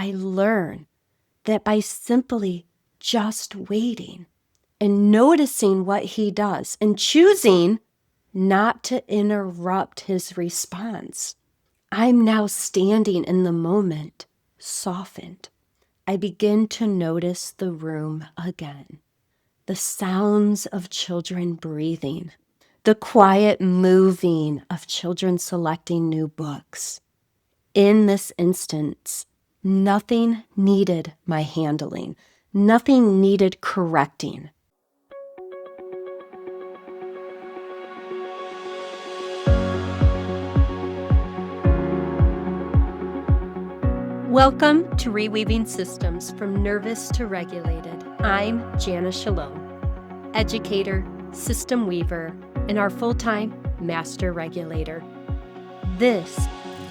I learn that by simply just waiting and noticing what he does and choosing not to interrupt his response, I'm now standing in the moment, softened. I begin to notice the room again. The sounds of children breathing, the quiet moving of children selecting new books. In this instance, nothing needed my handling, nothing needed correcting. Welcome to Reweaving Systems from Nervous to Regulated. I'm Jana Shalom, educator, system weaver, and our full-time master regulator. This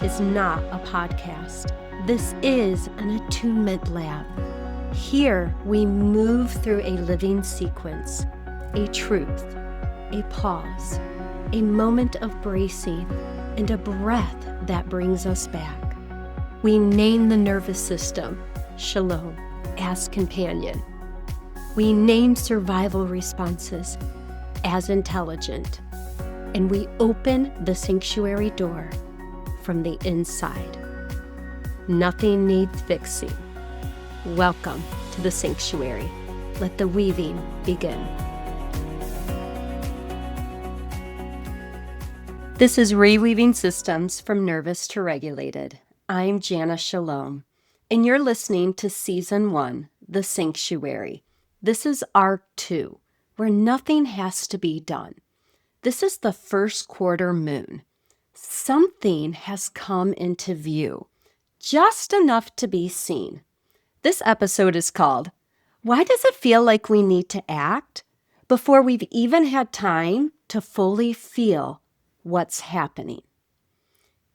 is not a podcast. This is an attunement lab. Here we move through a living sequence, a truth, a pause, a moment of bracing, and a breath that brings us back. We name the nervous system, Shalom, as companion. We name survival responses as intelligent. And we open the sanctuary door from the inside. Nothing needs fixing. Welcome to the sanctuary. Let the weaving begin. This is Reweaving Systems from Nervous to Regulated. I'm Jana Shalom, and you're listening to Season 1, The Sanctuary. This is Arc 2, where nothing has to be done. This is the first quarter moon. Something has come into view, just enough to be seen. This episode is called, Why Does It Feel Like We Need to Act Before We've Even Had Time to Fully Feel What's Happening?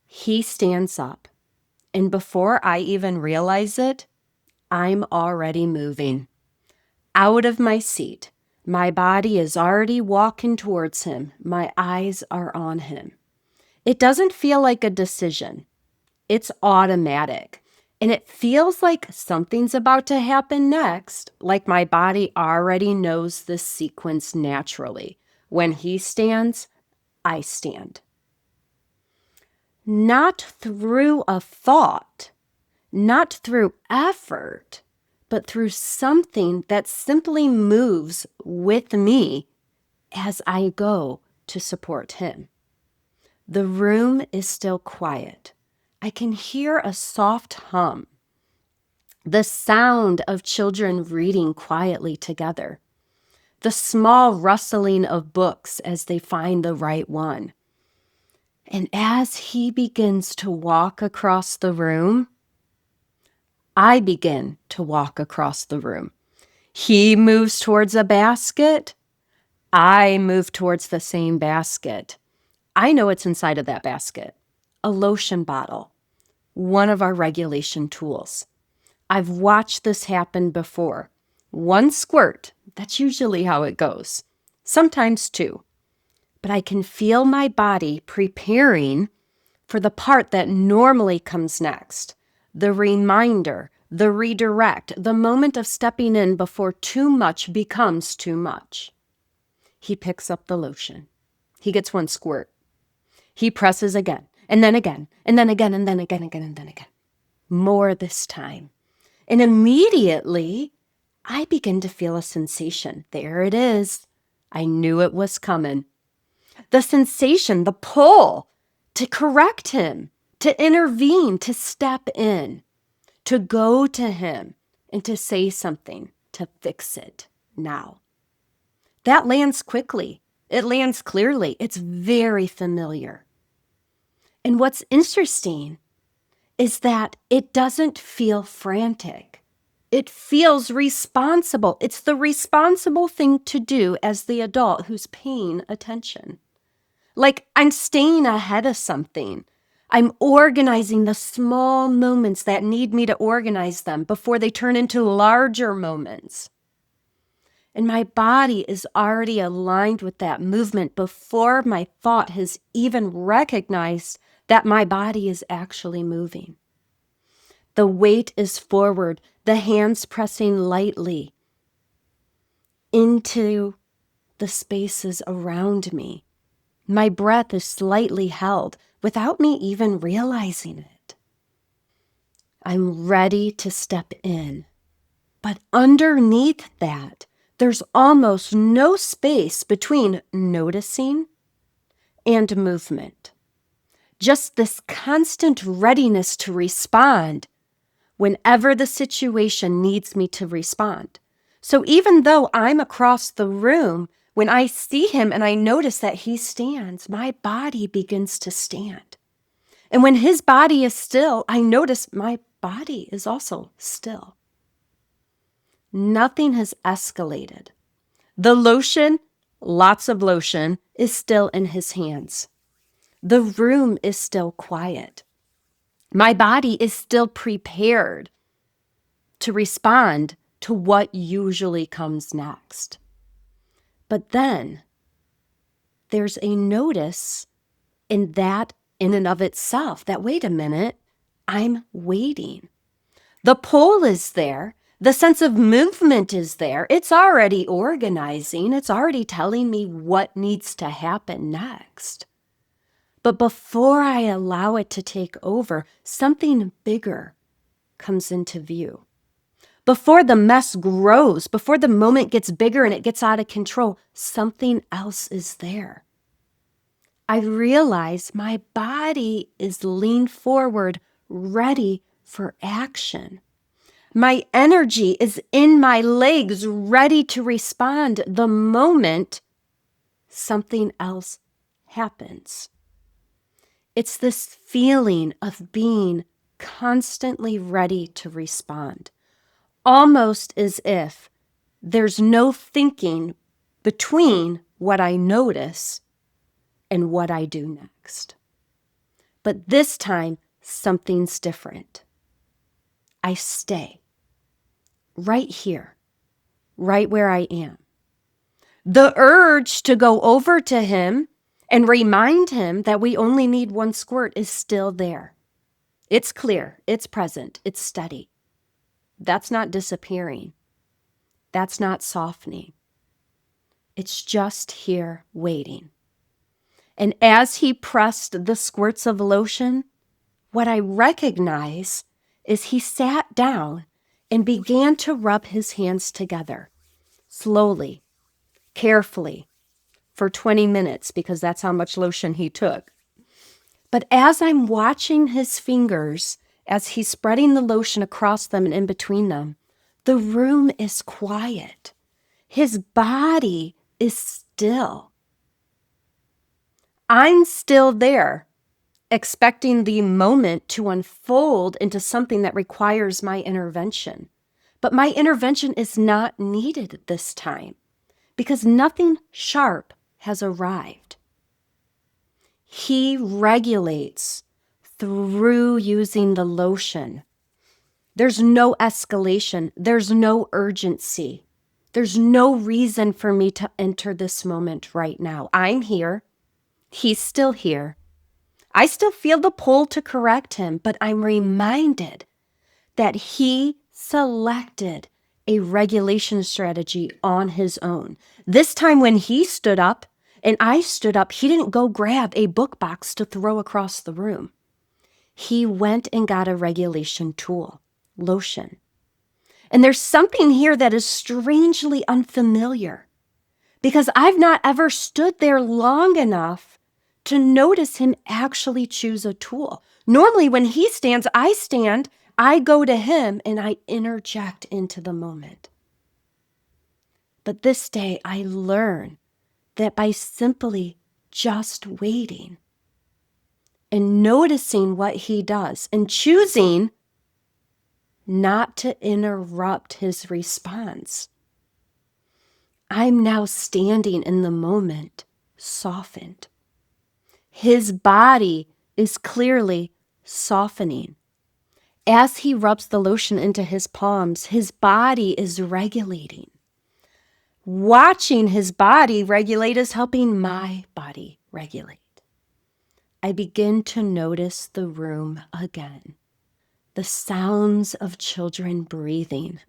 He stands up. And before I even realize it, I'm already moving. Out of my seat, my body is already walking towards him. My eyes are on him. It doesn't feel like a decision. It's automatic. And it feels like something's about to happen next, like my body already knows this sequence naturally. When he stands, I stand. Not through a thought, not through effort, but through something that simply moves with me as I go to support him. The room is still quiet. I can hear a soft hum, the sound of children reading quietly together, the small rustling of books as they find the right one. And as he begins to walk across the room, I begin to walk across the room. He moves towards a basket. I move towards the same basket. I know what's inside of that basket. A lotion bottle, one of our regulation tools. I've watched this happen before. One squirt, that's usually how it goes. Sometimes two. But I can feel my body preparing for the part that normally comes next. The reminder, the redirect, the moment of stepping in before too much becomes too much. He picks up the lotion. He gets one squirt. He presses again, and then again, and then again, and then again, and then again. More this time. And immediately, I begin to feel a sensation. There it is. I knew it was coming. The sensation, the pull to correct him, to intervene, to step in, to go to him and to say something, to fix it now. That lands quickly. It lands clearly. It's very familiar. And what's interesting is that it doesn't feel frantic. It feels responsible. It's the responsible thing to do as the adult who's paying attention. Like I'm staying ahead of something. I'm organizing the small moments that need me to organize them before they turn into larger moments. And my body is already aligned with that movement before my thought has even recognized that my body is actually moving. The weight is forward, the hands pressing lightly into the spaces around me. My breath is slightly held without me even realizing it. I'm ready to step in. But underneath that, there's almost no space between noticing and movement. Just this constant readiness to respond whenever the situation needs me to respond. So even though I'm across the room, when I see him and I notice that he stands, my body begins to stand. And when his body is still, I notice my body is also still. Nothing has escalated. The lotion, lots of lotion, is still in his hands. The room is still quiet. My body is still prepared to respond to what usually comes next. But then there's a notice in that in and of itself that, wait a minute, I'm waiting. The pull is there. The sense of movement is there. It's already organizing. It's already telling me what needs to happen next. But before I allow it to take over, something bigger comes into view. Before the mess grows, before the moment gets bigger and it gets out of control, something else is there. I realize my body is leaned forward, ready for action. My energy is in my legs, ready to respond the moment something else happens. It's this feeling of being constantly ready to respond, almost as if there's no thinking between what I notice and what I do next. But this time, something's different. I stay right here, right where I am. The urge to go over to him and remind him that we only need one squirt is still there. It's clear, it's present, it's steady. That's not disappearing. That's not softening. It's just here waiting. And as he pressed the squirts of lotion, what I recognize is he sat down and began to rub his hands together, slowly, carefully, for 20 minutes, because that's how much lotion he took. But as I'm watching his fingers, as he's spreading the lotion across them and in between them, the room is quiet. His body is still. I'm still there, expecting the moment to unfold into something that requires my intervention. But my intervention is not needed this time because nothing sharp has arrived. He regulates through using the lotion. There's no escalation. There's no urgency. There's no reason for me to enter this moment right now. I'm here. He's still here. I still feel the pull to correct him, but I'm reminded that he selected a regulation strategy on his own. This time when he stood up and I stood up, he didn't go grab a book box to throw across the room. He went and got a regulation tool, lotion. And there's something here that is strangely unfamiliar because I've not ever stood there long enough to notice him actually choose a tool. Normally when he stands, I stand, I go to him, and I interject into the moment. But this day I learn that by simply just waiting and noticing what he does and choosing not to interrupt his response, I'm now standing in the moment, softened. His body is clearly softening. As he rubs the lotion into his palms, his body is regulating. Watching his body regulate is helping my body regulate. I begin to notice the room again. the sounds of children breathing,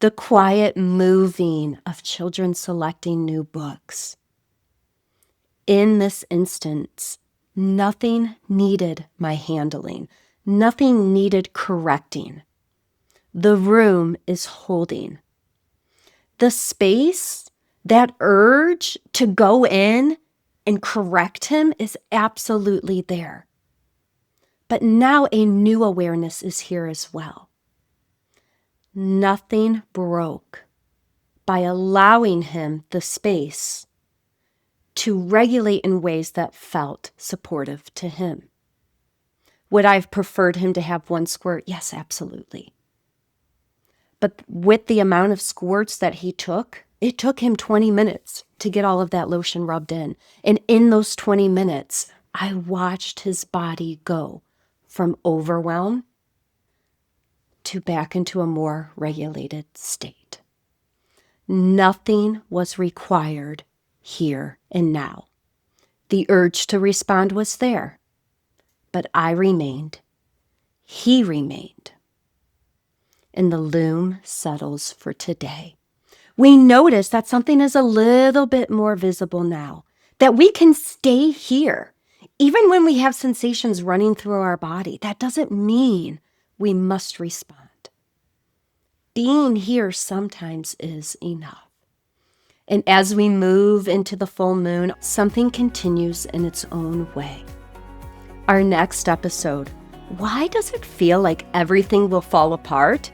the quiet moving of children selecting new books. In this instance, nothing needed my handling, nothing needed correcting. The room is holding. The space, that urge to go in and correct him is absolutely there. But now a new awareness is here as well. Nothing broke by allowing him the space to regulate in ways that felt supportive to him. Would I have preferred him to have one squirt? Yes, absolutely. But with the amount of squirts that he took, it took him 20 minutes to get all of that lotion rubbed in. And in those 20 minutes, I watched his body go from overwhelm to back into a more regulated state. Nothing was required here and now. The urge to respond was there, but I remained. He remained. And the loom settles for today. We notice that something is a little bit more visible now, that we can stay here. Even when we have sensations running through our body, that doesn't mean we must respond. Being here sometimes is enough. And as we move into the full moon, something continues in its own way. Our next episode, why does it feel like everything will fall apart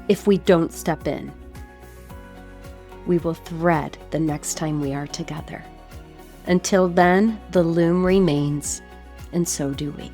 if we don't step in? We will thread the next time we are together. Until then, the loom remains, and so do we.